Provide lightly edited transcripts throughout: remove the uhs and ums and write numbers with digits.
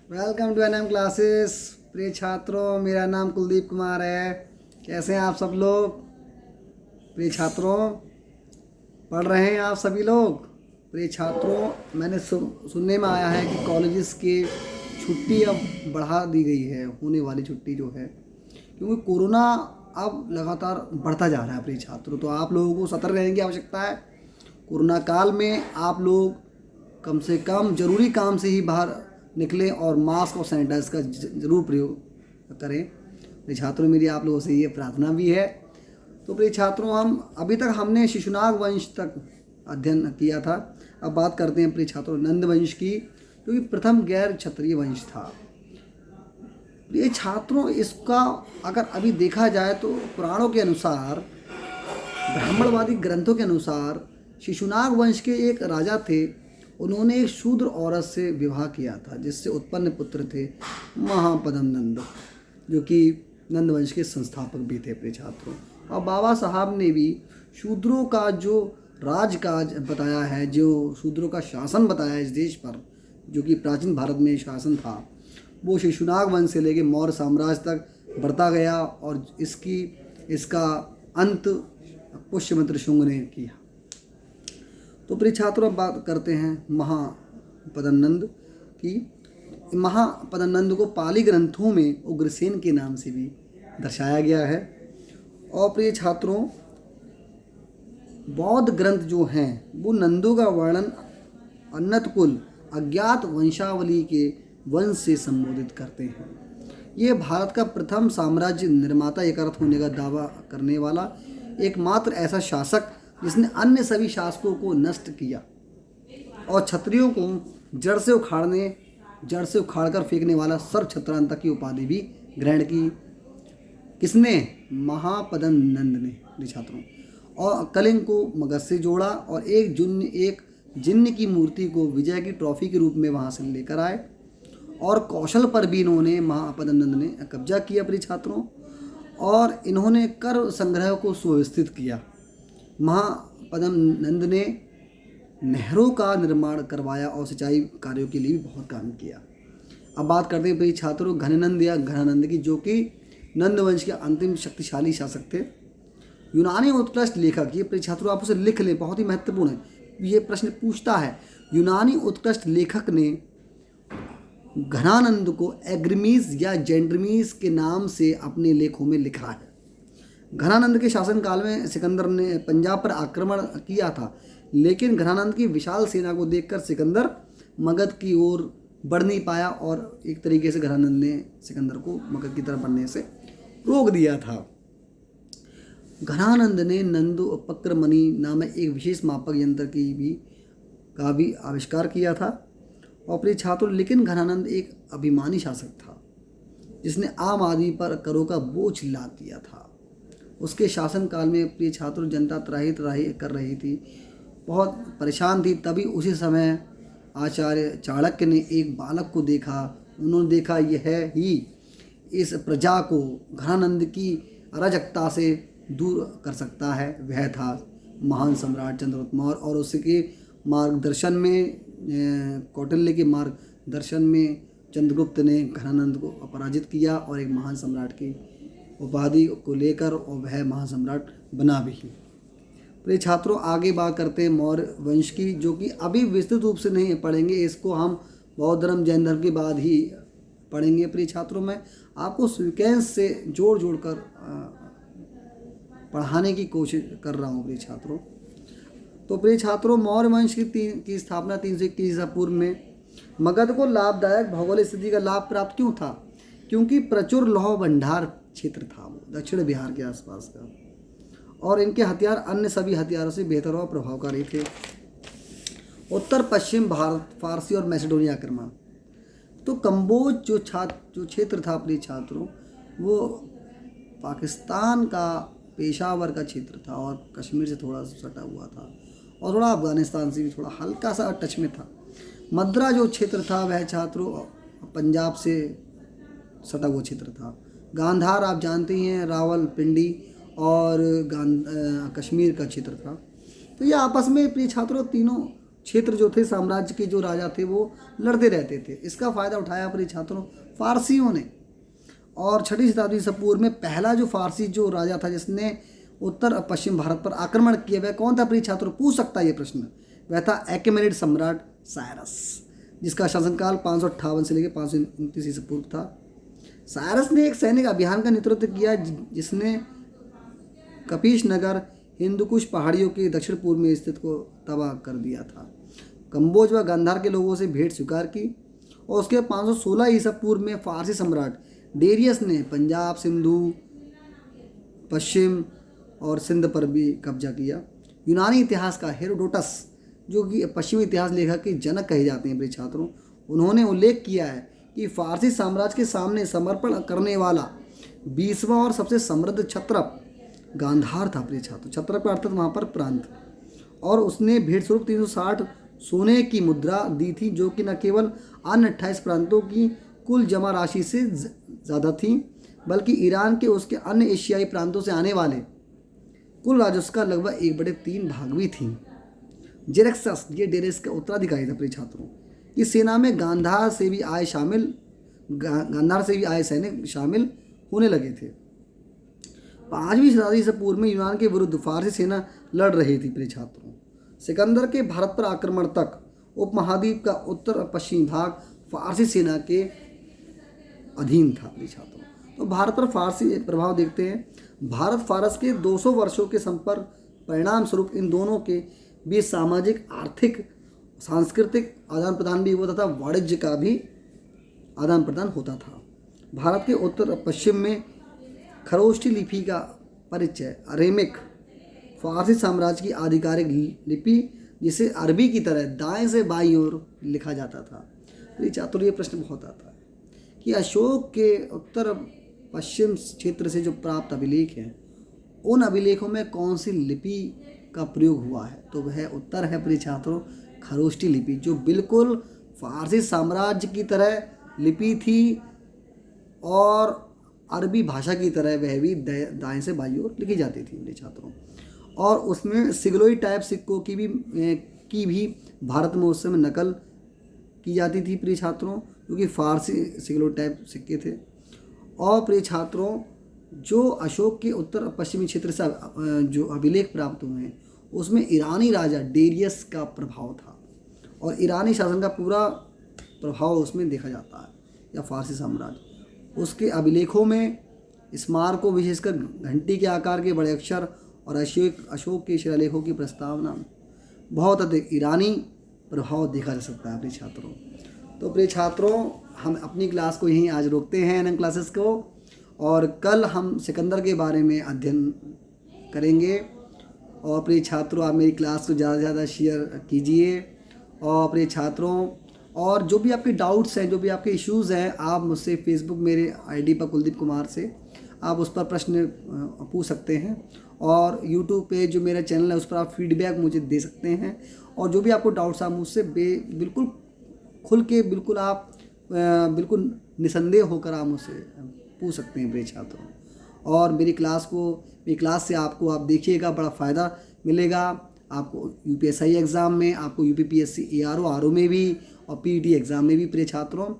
Welcome to NM classes. प्रिय छात्रों, मेरा नाम कुलदीप कुमार है। कैसे हैं आप सब लोग? प्रिय छात्रों, पढ़ रहे हैं आप सभी लोग? प्रिय छात्रों, मैंने सुनने में आया है कि कॉलेजेस की छुट्टी अब बढ़ा दी गई है, होने वाली छुट्टी जो है, क्योंकि कोरोना अब लगातार बढ़ता जा रहा है। प्रिय छात्रों, तो आप लोगों को सतर्क रहने की आवश्यकता है। कोरोना काल में आप लोग कम से कम ज़रूरी काम से ही बाहर निकलें और मास्क और सैनिटाइज का ज़रूर प्रयोग करें। प्रिय छात्रों, मेरी आप लोगों से ये प्रार्थना भी है। तो प्रिय छात्रों, अभी तक हमने शिशुनाग वंश तक अध्ययन किया था। अब बात करते हैं प्रिय छात्रों नंद वंश की, जो कि प्रथम गैर क्षत्रिय वंश था। प्रिय छात्रों, इसका अगर अभी देखा जाए तो पुराणों के अनुसार, ब्राह्मणवादी ग्रंथों के अनुसार शिशुनाग वंश के एक राजा थे। उन्होंने एक शूद्र औरत से विवाह किया था, जिससे उत्पन्न पुत्र थे महापद्म नंद, जो कि नंद वंश के संस्थापक भी थे। प्रिय छात्रों, और बाबा साहब ने भी शूद्रों का जो राजकाज बताया है, जो शूद्रों का शासन बताया है इस देश पर, जो कि प्राचीन भारत में शासन था, वो शिशुनाग वंश से लेकर मौर्य साम्राज्य तक बढ़ता गया और इसका अंत पुष्यमित्र शुंग ने किया। तो प्रिय छात्रों, अब बात करते हैं महापद्मनंद की। महापद्मनंद को पाली ग्रंथों में उग्रसेन के नाम से भी दर्शाया गया है। और प्रिय छात्रों, बौद्ध ग्रंथ जो हैं वो नंदों का वर्णन अन्नत कुल अज्ञात वंशावली के वंश से संबोधित करते हैं। ये भारत का प्रथम साम्राज्य निर्माता एक अर्थ होने का दावा करने वाला एकमात्र ऐसा शासक जिसने अन्य सभी शासकों को नष्ट किया और क्षत्रियों को जड़ से उखाड़कर फेंकने वाला सर्व क्षत्रांता की उपाधि भी ग्रहण की। किसने? महापद्मनंद ने छात्रों। और कलिंग को मगध से जोड़ा और एक जिन्न की मूर्ति को विजय की ट्रॉफी के रूप में वहाँ से लेकर आए। और कौशल पर भी इन्होंने महापद्मनंद ने कब्जा किया प्रिय छात्रों, और इन्होंने कर संग्रह को सुव्यवस्थित किया। महापद्मनंद ने नहरों का निर्माण करवाया और सिंचाई कार्यों के लिए भी बहुत काम किया। अब बात करते हैं प्रिय छात्रों घनानंद या घनानंद की, जो कि नंद वंश के अंतिम शक्तिशाली शासक थे। यूनानी उत्कृष्ट लेखक, ये प्रिय छात्रों आप उसे लिख लें, बहुत ही महत्वपूर्ण है। ये प्रश्न पूछता है, यूनानी उत्कृष्ट लेखक ने घनानंद को एग्रमीज या जेंड्रमीज के नाम से अपने लेखों में लिखा है। घनानंद के शासनकाल में सिकंदर ने पंजाब पर आक्रमण किया था, लेकिन घनानंद की विशाल सेना को देखकर सिकंदर मगध की ओर बढ़ नहीं पाया और एक तरीके से घनानंद ने सिकंदर को मगध की तरफ बढ़ने से रोक दिया था। घनानंद ने नंदोपक्रमणि नामक एक विशेष मापक यंत्र का भी आविष्कार किया था। और प्रिय छात्रों, लेकिन घनानंद एक अभिमानी शासक था, जिसने आम आदमी पर करों का बोझ लाद दिया था। उसके शासनकाल में प्रिय छात्रों जनता त्राही त्राही कर रही थी, बहुत परेशान थी। तभी उसी समय आचार्य चाणक्य ने एक बालक को देखा। उन्होंने देखा यह ही इस प्रजा को घनानंद की अराजकता से दूर कर सकता है। वह था महान सम्राट चंद्रगुप्त मौर्य, और उसके मार्गदर्शन में, कौटिल्य के मार्गदर्शन में चंद्रगुप्त ने घनानंद को पराजित किया और एक महान सम्राट की उपाधि को लेकर, और वह महासम्राट बना भी। प्रिय छात्रों, आगे बात करते हैं मौर्य वंश की, जो कि अभी विस्तृत रूप से नहीं पढ़ेंगे। इसको हम बौद्ध धर्म जैन धर्म के बाद ही पढ़ेंगे। प्रिय छात्रों, मैं आपको सीक्वेंस से जोड़ कर पढ़ाने की कोशिश कर रहा हूँ प्रिय छात्रों। तो प्रिय छात्रों, मौर्य वंश की स्थापना 321 ईसा पूर्व में मगध को लाभदायक भौगोलिक स्थिति का लाभ प्राप्त क्यों था? क्योंकि प्रचुर लौह भंडार क्षेत्र था वो, दक्षिण बिहार के आसपास का, और इनके हथियार अन्य सभी हथियारों से बेहतर और प्रभावकारी थे। उत्तर पश्चिम भारत, फारसी और मैसेडोनिया आक्रमण। तो कंबोज जो क्षेत्र था प्रिय छात्रों, वो पाकिस्तान का पेशावर का क्षेत्र था और कश्मीर से थोड़ा सटा हुआ था, और थोड़ा अफगानिस्तान से भी थोड़ा हल्का सा टच में था। मद्रा जो क्षेत्र था वह छात्रों पंजाब से सटा हुआ क्षेत्र था। गांधार आप जानते ही हैं, रावलपिंडी और कश्मीर का क्षेत्र था। तो ये आपस में प्रिय छात्रों तीनों क्षेत्र जो थे, साम्राज्य के जो राजा थे वो लड़ते रहते थे। इसका फ़ायदा उठाया प्रिय छात्रों फारसियों ने। और 6वीं शताब्दी से पूर्व में पहला जो फारसी जो राजा था जिसने उत्तर और पश्चिम भारत पर आक्रमण किया, वह कौन था प्रिय छात्रों? पूछ सकता है ये प्रश्न। वह था एक्मेनिड सम्राट सायरस, जिसका शासनकाल 558 से लेकर 529 ईसा पूर्व था। सायरस ने एक सैनिक अभियान का नेतृत्व किया जिसने कपिश नगर हिंदुकुश पहाड़ियों के दक्षिण पूर्व में स्थित को तबाह कर दिया था। कंबोज व गांधार के लोगों से भेंट स्वीकार की और उसके 516 ईसा पूर्व में फारसी सम्राट डेरियस ने पंजाब, सिंधु, पश्चिम और सिंध पर भी कब्जा किया। यूनानी इतिहास का हेरोडोटस, जो कि पश्चिमी इतिहास लेखक के जनक कहे जाते हैं प्रिय छात्रों, उन्होंने उल्लेख किया है कि फारसी साम्राज्य के सामने समर्पण करने वाला 20वां और सबसे समृद्ध क्षत्रप गांधार था प्रिय छात्रों। क्षत्रप का अर्थात वहाँ पर प्रांत। और उसने भेंट स्वरूप 360 सोने की मुद्रा दी थी, जो कि न केवल अन्य 28 प्रांतों की कुल जमा राशि से ज़्यादा थी, बल्कि ईरान के उसके अन्य एशियाई प्रांतों से आने वाले कुल राजस्व का लगभग 1/3 भाग भी थी। जेरेक्सस, ये डेरेस का उत्तराधिकारी था प्रिय छात्रों। इस सेना में गांधार से भी आए सैनिक शामिल होने लगे थे। 5वीं शताब्दी से पूर्व में यूनान के विरुद्ध फारसी सेना लड़ रही थी प्रिय छात्रों। सिकंदर के भारत पर आक्रमण तक उपमहाद्वीप का उत्तर और पश्चिमी भाग फारसी सेना के अधीन था प्रिय छात्रों। तो भारत पर फारसी प्रभाव देखते हैं। भारत फारस के 200 वर्षों के संपर्क परिणाम स्वरूप इन दोनों के बीच सामाजिक, आर्थिक, सांस्कृतिक आदान प्रदान भी हुआ तथा वाणिज्य का भी आदान प्रदान होता था। भारत के उत्तर और पश्चिम में खरोष्ठी लिपि का परिचय अरेमिक फारसी साम्राज्य की आधिकारिक लिपि, जिसे अरबी की तरह दाएं से बाईं ओर लिखा जाता था। तो छात्रों ये प्रश्न बहुत आता है कि अशोक के उत्तर पश्चिम क्षेत्र से जो प्राप्त अभिलेख हैं, उन अभिलेखों में कौन सी लिपि का प्रयोग हुआ है? तो वह उत्तर है प्रिय छात्रों खरोष्ठी लिपि, जो बिल्कुल फारसी साम्राज्य की तरह लिपि थी और अरबी भाषा की तरह वह भी दाएं से बाईं ओर लिखी जाती थी प्रिय छात्रों। और उसमें सिग्लोई टाइप सिक्कों की भी भारत में उस समय नकल की जाती थी प्रिय छात्रों, क्योंकि फारसी सिग्लोई टाइप सिक्के थे। और प्रिय छात्रों जो अशोक के उत्तर पश्चिमी क्षेत्र से जो अभिलेख प्राप्त हुए हैं, उसमें ईरानी राजा डेरियस का प्रभाव था और ईरानी शासन का पूरा प्रभाव उसमें देखा जाता है, या फारसी साम्राज्य। उसके अभिलेखों में स्मारकों, विशेषकर घंटी के आकार के बड़े अक्षर और अशोक के शिलालेखों की प्रस्तावना बहुत अधिक ईरानी प्रभाव देखा जा सकता है प्रिय छात्रों। तो प्रिय छात्रों हम अपनी क्लास को यहीं आज रोकते हैं, एनएम क्लासेस को, और कल हम सिकंदर के बारे में अध्ययन करेंगे। और प्रिय छात्रों आप मेरी क्लास को ज़्यादा से ज़्यादा शेयर कीजिए। और प्रिय छात्रों और जो भी आपके डाउट्स हैं, जो भी आपके इश्यूज़ हैं, आप मुझसे फेसबुक मेरे आईडी पर कुलदीप कुमार से आप उस पर प्रश्न पूछ सकते हैं। और यूट्यूब पे जो मेरा चैनल है उस पर आप फीडबैक मुझे दे सकते हैं। और जो भी आपको डाउट्स आप मुझसे बिल्कुल खुल के बिल्कुल निसंदेह होकर आप मुझसे पूछ सकते हैं प्रिय छात्रों। और मेरी क्लास से आपको आप देखिएगा बड़ा फ़ायदा मिलेगा। आपको यूपीएससी एग्ज़ाम में, आपको यूपीपीएससी एआरओ आरओ में भी और पीईटी एग्ज़ाम में भी प्रिय छात्रों,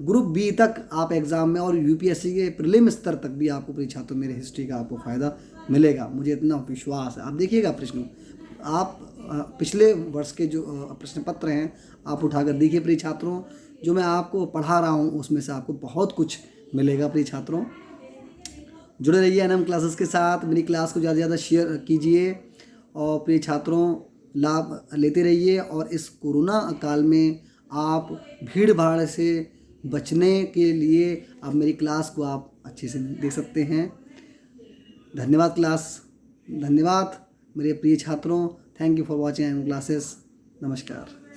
ग्रुप बी तक आप एग्ज़ाम में और यूपीएससी के प्रीलिम स्तर तक भी आपको प्रिय छात्रों मेरे हिस्ट्री का आपको फ़ायदा मिलेगा, मुझे इतना विश्वास है। आप देखिएगा प्रश्न, आप पिछले वर्ष के जो प्रश्न पत्र हैं आप उठाकर देखिए प्रिय छात्रों। जो मैं आपको पढ़ा रहा हूँ उसमें से आपको बहुत कुछ मिलेगा प्रिय छात्रों। जुड़े रहिए एनएम क्लासेस के साथ, मेरी क्लास को ज़्यादा से ज़्यादा शेयर कीजिए और प्रिय छात्रों लाभ लेते रहिए। और इस कोरोना काल में आप भीड़ भाड़ से बचने के लिए आप मेरी क्लास को आप अच्छे से देख सकते हैं। धन्यवाद मेरे प्रिय छात्रों। Thank you for watching NM classes. नमस्कार।